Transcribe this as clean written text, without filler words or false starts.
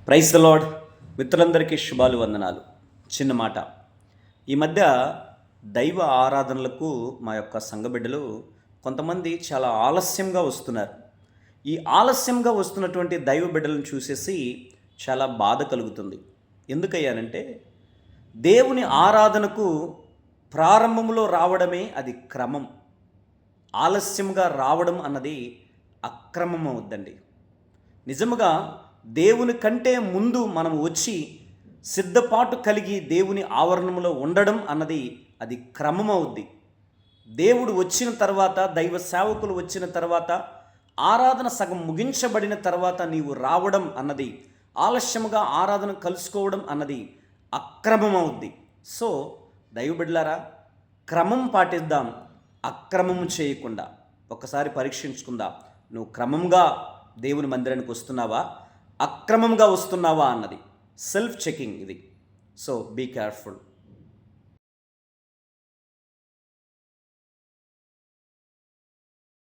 Praise the lord. మిత్రులందరికీ శుభాలు, వందనాలు. చిన్న మాట. ఈ మధ్య దైవ ఆరాధనలకు మా యొక్క సంఘ బిడ్డలు కొంతమంది చాలా ఆలస్యంగా వస్తున్నారు. ఈ ఆలస్యంగా వస్తున్నటువంటి దైవ బిడ్డలను చూసేసి చాలా బాధ కలుగుతుంది. ఎందుకయ్యానంటే, దేవుని ఆరాధనకు ప్రారంభంలో రావడమే అది క్రమం. ఆలస్యంగా రావడం అన్నది అక్రమం అవుద్దండి. నిజముగా దేవుని కంటే ముందు మనం వచ్చి సిద్ధపాటు కలిగి దేవుని ఆవరణంలో ఉండడం అన్నది అది క్రమం అవుద్ది. దేవుడు వచ్చిన తర్వాత, దైవ సేవకులు వచ్చిన తర్వాత, ఆరాధన సగం ముగించబడిన తర్వాత నీవు రావడం అన్నది, ఆలస్యముగా ఆరాధన కలుసుకోవడం అన్నది అక్రమం అవుద్ది. సో దైవ బిడ్డలారా, క్రమం పాటిద్దాం, అక్రమం చేయకుండా. ఒకసారి పరీక్షించుకుందాం. నువ్వు క్రమంగా దేవుని మందిరానికి వస్తున్నావా, అక్రమంగా వస్తున్నావా అన్నది సెల్ఫ్ చెకింగ్ ఇది. So be careful.